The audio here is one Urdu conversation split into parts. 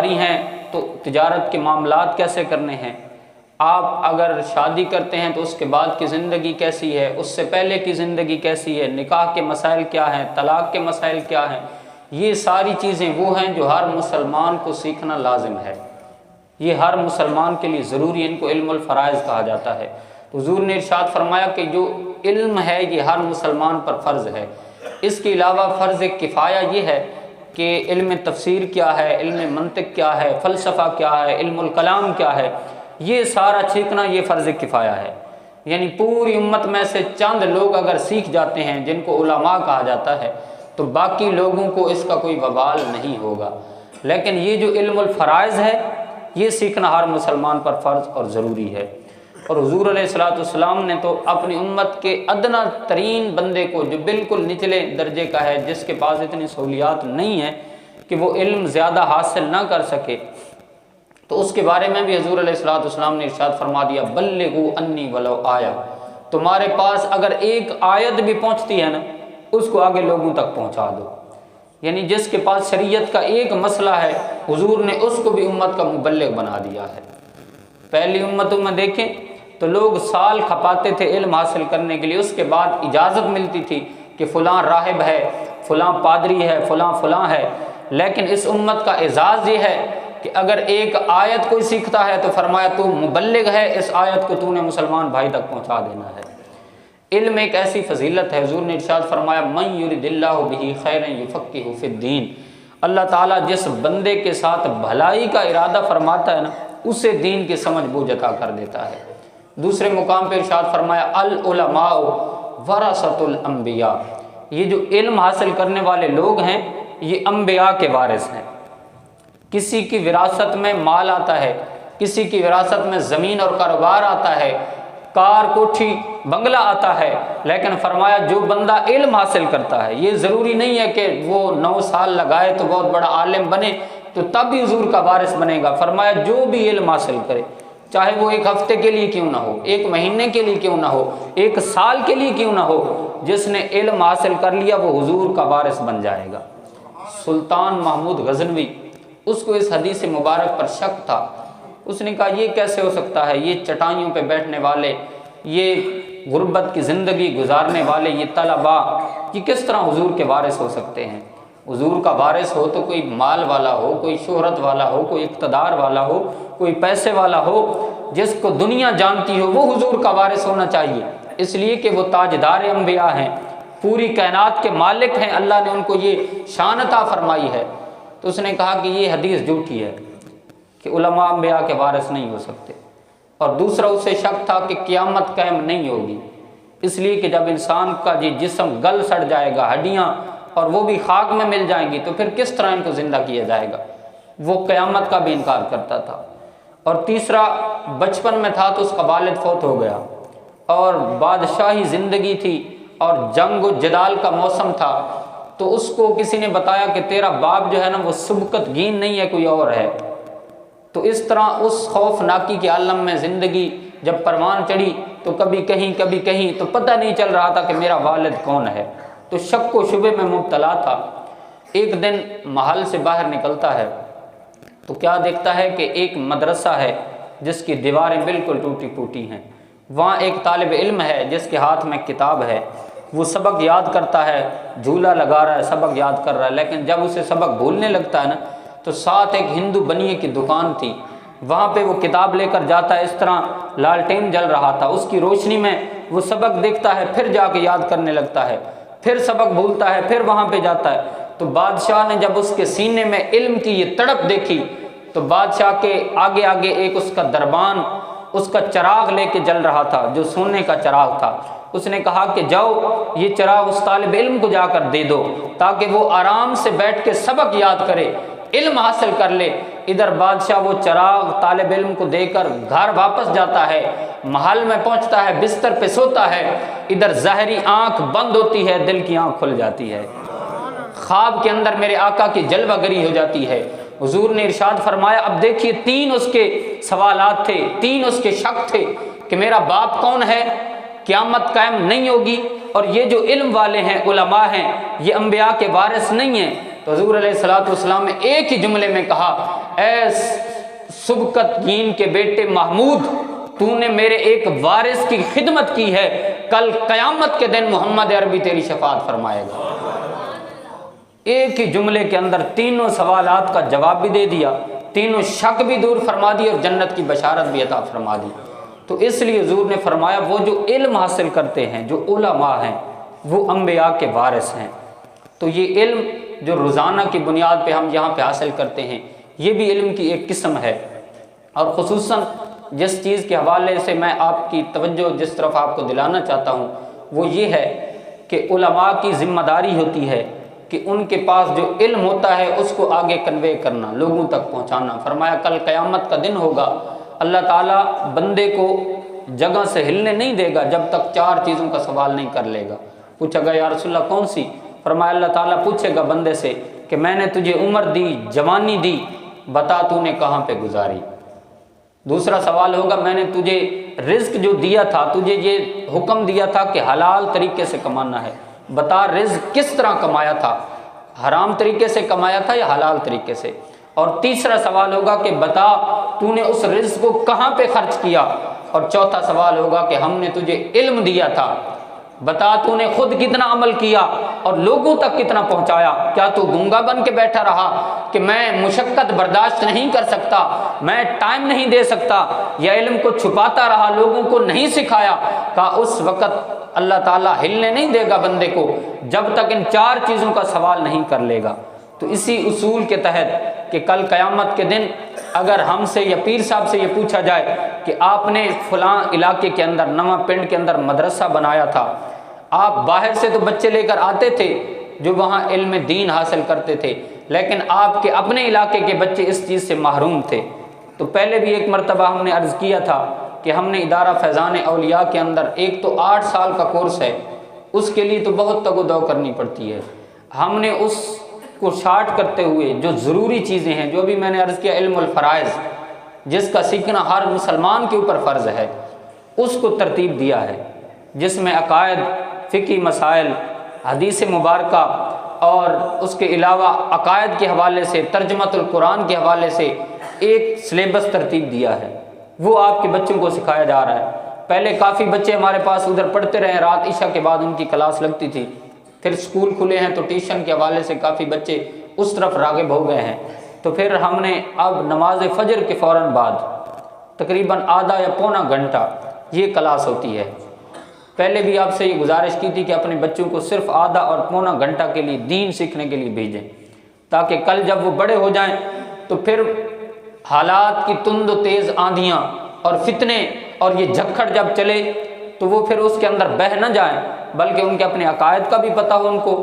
کاروباری ہیں تو تجارت کے معاملات کیسے کرنے ہیں، آپ اگر شادی کرتے ہیں تو اس کے بعد کی زندگی کیسی ہے، اس سے پہلے کی زندگی کیسی ہے، نکاح کے مسائل کیا ہیں، طلاق کے مسائل کیا ہیں، یہ ساری چیزیں وہ ہیں جو ہر مسلمان کو سیکھنا لازم ہے، یہ ہر مسلمان کے لیے ضروری ہے، ان کو علم الفرائض کہا جاتا ہے۔ حضور نے ارشاد فرمایا کہ جو علم ہے یہ ہر مسلمان پر فرض ہے۔ اس کے علاوہ فرض کفایہ یہ ہے کہ علم تفسیر کیا ہے، علم منطق کیا ہے، فلسفہ کیا ہے، علم الکلام کیا ہے، یہ سارا سیکھنا یہ فرض کفایہ ہے۔ یعنی پوری امت میں سے چند لوگ اگر سیکھ جاتے ہیں جن کو علماء کہا جاتا ہے تو باقی لوگوں کو اس کا کوئی وبال نہیں ہوگا، لیکن یہ جو علم الفرائض ہے یہ سیکھنا ہر مسلمان پر فرض اور ضروری ہے۔ اور حضور علیہ الصلوۃ والسلام نے تو اپنی امت کے ادنی ترین بندے کو جو بالکل نچلے درجے کا ہے، جس کے پاس اتنی سہولیات نہیں ہیں کہ وہ علم زیادہ حاصل نہ کر سکے، تو اس کے بارے میں بھی حضور علیہ الصلوۃ والسلام نے ارشاد فرما دیا بلغوا انی ولو آیا، تمہارے پاس اگر ایک آیت بھی پہنچتی ہے نا اس کو آگے لوگوں تک پہنچا دو۔ یعنی جس کے پاس شریعت کا ایک مسئلہ ہے حضور نے اس کو بھی امت کا مبلغ بنا دیا ہے۔ پہلی امتوں میں دیکھیں تو لوگ سال کھپاتے تھے علم حاصل کرنے کے لیے، اس کے بعد اجازت ملتی تھی کہ فلاں راہب ہے، فلاں پادری ہے، فلاں فلاں ہے، لیکن اس امت کا اعزاز یہ ہے کہ اگر ایک آیت کوئی سیکھتا ہے تو فرمایا تو مبلغ ہے، اس آیت کو تو نے مسلمان بھائی تک پہنچا دینا ہے۔ علم ایک ایسی فضیلت ہے، حضور نے ارشاد فرمایا من یرد اللہ بہ خیرا یفقہہ فی الدین، اللہ تعالیٰ جس بندے کے ساتھ بھلائی کا ارادہ فرماتا ہے نا اسے دین کی سمجھ بوجھ عطا کر دیتا ہے۔ دوسرے مقام پہ ارشاد فرمایا العلماء ورثۃ الانبیاء، یہ جو علم حاصل کرنے والے لوگ ہیں یہ انبیاء کے وارث ہیں۔ کسی کی وراثت میں مال آتا ہے، کسی کی وراثت میں زمین اور کاروبار آتا ہے، کار کوٹھی بنگلہ آتا ہے، لیکن فرمایا جو بندہ علم حاصل کرتا ہے، یہ ضروری نہیں ہے کہ وہ 9 سال لگائے تو بہت بڑا عالم بنے تو تب بھی حضور کا وارث بنے گا، فرمایا جو بھی علم حاصل کرے چاہے وہ 1 ہفتے کے لیے کیوں نہ ہو، 1 مہینے کے لیے کیوں نہ ہو، 1 سال کے لیے کیوں نہ ہو، جس نے علم حاصل کر لیا وہ حضور کا وارث بن جائے گا۔ سلطان محمود غزنوی، اس کو اس حدیث مبارک پر شک تھا، اس نے کہا یہ کیسے ہو سکتا ہے، یہ چٹائیوں پہ بیٹھنے والے، یہ غربت کی زندگی گزارنے والے، یہ طلباء، یہ کس طرح حضور کے وارث ہو سکتے ہیں؟ حضور کا وارث ہو تو کوئی مال والا ہو، کوئی شہرت والا ہو، کوئی اقتدار والا ہو، کوئی پیسے والا ہو، جس کو دنیا جانتی ہو، وہ حضور کا وارث ہونا چاہیے، اس لیے کہ وہ تاجدار انبیاء ہیں، پوری کائنات کے مالک ہیں، اللہ نے ان کو یہ شان عطا فرمائی ہے۔ تو اس نے کہا کہ یہ حدیث جھوٹی ہے کہ علماء انبیاء کے وارث نہیں ہو سکتے۔ اور دوسرا اسے شک تھا کہ قیامت قائم نہیں ہوگی، اس لیے کہ جب انسان کا جسم گل سڑ جائے گا، ہڈیاں اور وہ بھی خاک میں مل جائیں گی، تو پھر کس طرح ان کو زندہ کیا جائے گا، وہ قیامت کا بھی انکار کرتا تھا۔ اور تیسرا بچپن میں تھا تو اس کا والد فوت ہو گیا اور بادشاہی زندگی تھی اور جنگ و جدال کا موسم تھا، تو اس کو کسی نے بتایا کہ تیرا باپ جو ہے نا وہ سبقت گین نہیں ہے، کوئی اور ہے۔ تو اس طرح اس خوفناکی کے عالم میں زندگی جب پروان چڑھی تو کبھی کہیں کبھی کہیں، تو پتہ نہیں چل رہا تھا کہ میرا والد کون ہے، تو شک و شبے میں مبتلا تھا۔ ایک دن محل سے باہر نکلتا ہے تو کیا دیکھتا ہے کہ ایک مدرسہ ہے جس کی دیواریں بالکل ٹوٹی پھوٹی ہیں، وہاں ایک طالب علم ہے جس کے ہاتھ میں کتاب ہے، وہ سبق یاد کرتا ہے، جھولا لگا رہا ہے، سبق یاد کر رہا ہے، لیکن جب اسے سبق بھولنے لگتا ہے نا تو ساتھ ایک ہندو بنیے کی دکان تھی، وہاں پہ وہ کتاب لے کر جاتا ہے، اس طرح لالٹین جل رہا تھا، اس کی روشنی میں وہ سبق دیکھتا ہے، پھر جا کے یاد کرنے لگتا ہے، پھر سبق بھولتا ہے، پھر وہاں پہ جاتا ہے۔ تو بادشاہ نے جب اس کے سینے میں علم کی یہ تڑپ دیکھی تو بادشاہ کے آگے آگے ایک اس کا دربان اس کا چراغ لے کے جل رہا تھا جو سونے کا چراغ تھا، اس نے کہا کہ جاؤ یہ چراغ اس طالب علم کو جا کر دے دو تاکہ وہ آرام سے بیٹھ کے سبق یاد کرے، علم حاصل کر لے۔ ادھر بادشاہ وہ چراغ طالب علم کو دے کر گھر واپس جاتا ہے، محل میں پہنچتا ہے، بستر پہ سوتا ہے، ادھر ظاہری آنکھ بند ہوتی ہے، دل کی آنکھ کھل جاتی ہے، خواب کے اندر میرے آقا کی جلوہ گری ہو جاتی ہے۔ حضور نے ارشاد فرمایا، اب دیکھیے 3 اس کے سوالات تھے، 3 اس کے شک تھے کہ میرا باپ کون ہے، قیامت قائم نہیں ہوگی، اور یہ جو علم والے ہیں، علماء ہیں، یہ انبیاء کے وارث نہیں ہیں، تو حضور علیہ الصلوۃ والسلام نے ایک ہی جملے میں کہا، اے سبکتگین کے بیٹے محمود، تو نے میرے ایک وارث کی خدمت کی ہے، کل قیامت کے دن محمد عربی تیری شفاعت فرمائے گا۔ ایک ہی جملے کے اندر تینوں سوالات کا جواب بھی دے دیا، تینوں شک بھی دور فرما دی اور جنت کی بشارت بھی عطا فرما دی۔ تو اس لیے حضور نے فرمایا وہ جو علم حاصل کرتے ہیں، جو علماء ہیں، وہ انبیاء کے وارث ہیں۔ تو یہ علم جو روزانہ کی بنیاد پہ ہم یہاں پہ حاصل کرتے ہیں، یہ بھی علم کی ایک قسم ہے۔ اور خصوصاً جس چیز کے حوالے سے میں آپ کی توجہ جس طرف آپ کو دلانا چاہتا ہوں وہ یہ ہے کہ علماء کی ذمہ داری ہوتی ہے کہ ان کے پاس جو علم ہوتا ہے اس کو آگے کنوے کرنا، لوگوں تک پہنچانا۔ فرمایا کل قیامت کا دن ہوگا، اللہ تعالیٰ بندے کو جگہ سے ہلنے نہیں دے گا جب تک 4 چیزوں کا سوال نہیں کر لے گا۔ پوچھا گیا یا رسول اللہ کون سی؟ فرمایا اللہ تعالیٰ پوچھے گا بندے سے کہ میں نے تجھے عمر دی، جوانی دی، بتا تو نے کہاں پہ گزاری۔ دوسرا سوال ہوگا میں نے تجھے رزق جو دیا تھا، تجھے یہ حکم دیا تھا کہ حلال طریقے سے کمانا ہے، بتا رزق کس طرح کمایا تھا، حرام طریقے سے کمایا تھا یا حلال طریقے سے۔ اور تیسرا سوال ہوگا کہ بتا تو نے اس رزق کو کہاں پہ خرچ کیا۔ اور چوتھا سوال ہوگا کہ ہم نے تجھے علم دیا تھا، بتا تو نے خود کتنا عمل کیا اور لوگوں تک کتنا پہنچایا۔ کیا تو گونگا بن کے بیٹھا رہا کہ میں مشقت برداشت نہیں کر سکتا، میں ٹائم نہیں دے سکتا، یا علم کو چھپاتا رہا، لوگوں کو نہیں سکھایا؟ کہا اس وقت اللہ تعالیٰ ہلنے نہیں دے گا بندے کو جب تک ان 4 چیزوں کا سوال نہیں کر لے گا۔ تو اسی اصول کے تحت کہ کل قیامت کے دن اگر ہم سے یا پیر صاحب سے یہ پوچھا جائے کہ آپ نے فلاں علاقے کے اندر، نواں پنڈ کے اندر مدرسہ بنایا تھا، آپ باہر سے تو بچے لے کر آتے تھے جو وہاں علم دین حاصل کرتے تھے، لیکن آپ کے اپنے علاقے کے بچے اس چیز سے محروم تھے۔ تو پہلے بھی ایک مرتبہ ہم نے عرض کیا تھا کہ ہم نے ادارہ فیضان اولیاء کے اندر ایک تو 8 سال کا کورس ہے، اس کے لیے تو بہت تگ و دو کرنی پڑتی ہے۔ ہم نے اس کو شارٹ کرتے ہوئے جو ضروری چیزیں ہیں، جو بھی میں نے عرض کیا علم الفرائض جس کا سیکھنا ہر مسلمان کے اوپر فرض ہے، اس کو ترتیب دیا ہے، جس میں عقائد، فقہی مسائل، حدیث مبارکہ اور اس کے علاوہ عقائد کے حوالے سے ترجمۃ القرآن کے حوالے سے ایک سلیبس ترتیب دیا ہے، وہ آپ کے بچوں کو سکھایا جا رہا ہے۔ پہلے کافی بچے ہمارے پاس ادھر پڑھتے رہے، رات عشاء کے بعد ان کی کلاس لگتی تھی، پھر سکول کھلے ہیں تو ٹیوشن کے حوالے سے کافی بچے اس طرف راغب ہو گئے ہیں۔ تو پھر ہم نے اب نماز فجر کے فوراً بعد تقریباً آدھا یا پونا گھنٹہ یہ کلاس ہوتی ہے۔ پہلے بھی آپ سے یہ گزارش کی تھی کہ اپنے بچوں کو صرف آدھا اور پونا گھنٹہ کے لیے دین سیکھنے کے لیے بھیجیں، تاکہ کل جب وہ بڑے ہو جائیں تو پھر حالات کی تند و تیز آندھیاں اور فتنے اور یہ جھکڑ جب چلے تو وہ پھر اس کے اندر بہہ نہ جائیں، بلکہ ان کے اپنے عقائد کا بھی پتہ ہو ان کو،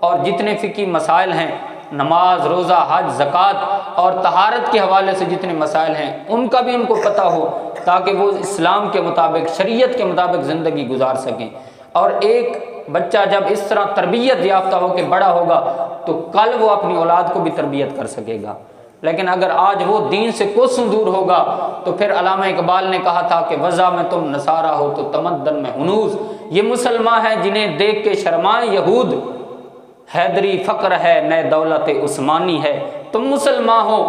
اور جتنے فقہی مسائل ہیں، نماز، روزہ، حج، زکوٰۃ اور طہارت کے حوالے سے جتنے مسائل ہیں ان کا بھی ان کو پتہ ہو، تاکہ وہ اسلام کے مطابق، شریعت کے مطابق زندگی گزار سکیں۔ اور ایک بچہ جب اس طرح تربیت یافتہ ہو کے بڑا ہوگا تو کل وہ اپنی اولاد کو بھی تربیت کر سکے گا۔ لیکن اگر آج وہ دین سے کوسوں دور ہوگا تو پھر علامہ اقبال نے کہا تھا کہ وضع میں تم نصارہ ہو تو تمدن میں ہنوز، یہ مسلمان ہیں جنہیں دیکھ کے شرمائیں یہود، حیدری فقر ہے نئے دولت عثمانی ہے، تم مسلمان ہو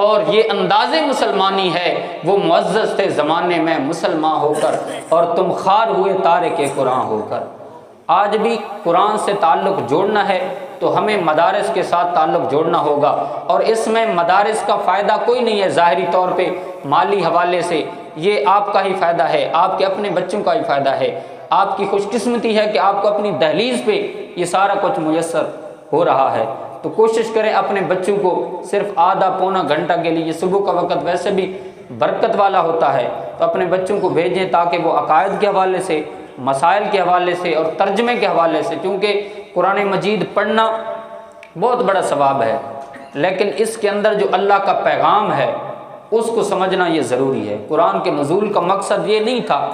اور یہ انداز مسلمانی ہے، وہ معزز تھے زمانے میں مسلمان ہو کر اور تم خار ہوئے تارک قرآن ہو کر۔ آج بھی قرآن سے تعلق جوڑنا ہے تو ہمیں مدارس کے ساتھ تعلق جوڑنا ہوگا، اور اس میں مدارس کا فائدہ کوئی نہیں ہے ظاہری طور پہ مالی حوالے سے، یہ آپ کا ہی فائدہ ہے، آپ کے اپنے بچوں کا ہی فائدہ ہے۔ آپ کی خوش قسمتی ہے کہ آپ کو اپنی دہلیز پہ یہ سارا کچھ میسر ہو رہا ہے۔ تو کوشش کریں اپنے بچوں کو صرف آدھا پونا گھنٹہ کے لیے، صبح کا وقت ویسے بھی برکت والا ہوتا ہے، تو اپنے بچوں کو بھیجیں تاکہ وہ عقائد کے حوالے سے، مسائل کے حوالے سے اور ترجمے کے حوالے سے، کیونکہ قرآن مجید پڑھنا بہت بڑا ثواب ہے، لیکن اس کے اندر جو اللہ کا پیغام ہے اس کو سمجھنا یہ ضروری ہے۔ قرآن کے نزول کا مقصد یہ نہیں تھا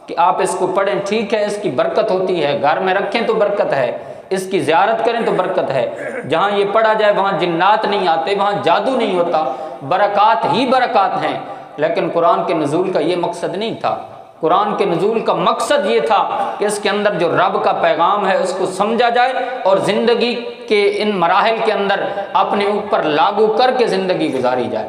کہ آپ اس کو پڑھیں، ٹھیک ہے اس کی برکت ہوتی ہے، گھر میں رکھیں تو برکت ہے، اس کی زیارت کریں تو برکت ہے، جہاں یہ پڑھا جائے وہاں جنات نہیں آتے، وہاں جادو نہیں ہوتا، برکات ہی برکات ہیں، لیکن قرآن کے نزول کا یہ مقصد نہیں تھا۔ قرآن کے نزول کا مقصد یہ تھا کہ اس کے اندر جو رب کا پیغام ہے اس کو سمجھا جائے اور زندگی کے ان مراحل کے اندر اپنے اوپر لاگو کر کے زندگی گزاری جائے۔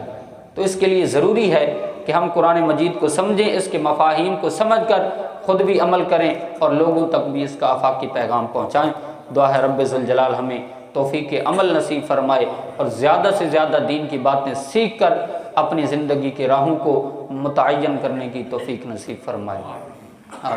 تو اس کے لیے ضروری ہے کہ ہم قرآن مجید کو سمجھیں، اس کے مفاہیم کو سمجھ کر خود بھی عمل کریں اور لوگوں تک بھی اس کا آفاقی پیغام پہنچائیں۔ دعا ہے رب ذوالجلال ہمیں توفیق عمل نصیب فرمائے اور زیادہ سے زیادہ دین کی باتیں سیکھ کر اپنی زندگی کے راہوں کو متعین کرنے کی توفیق نصیب فرمائے۔ آمین۔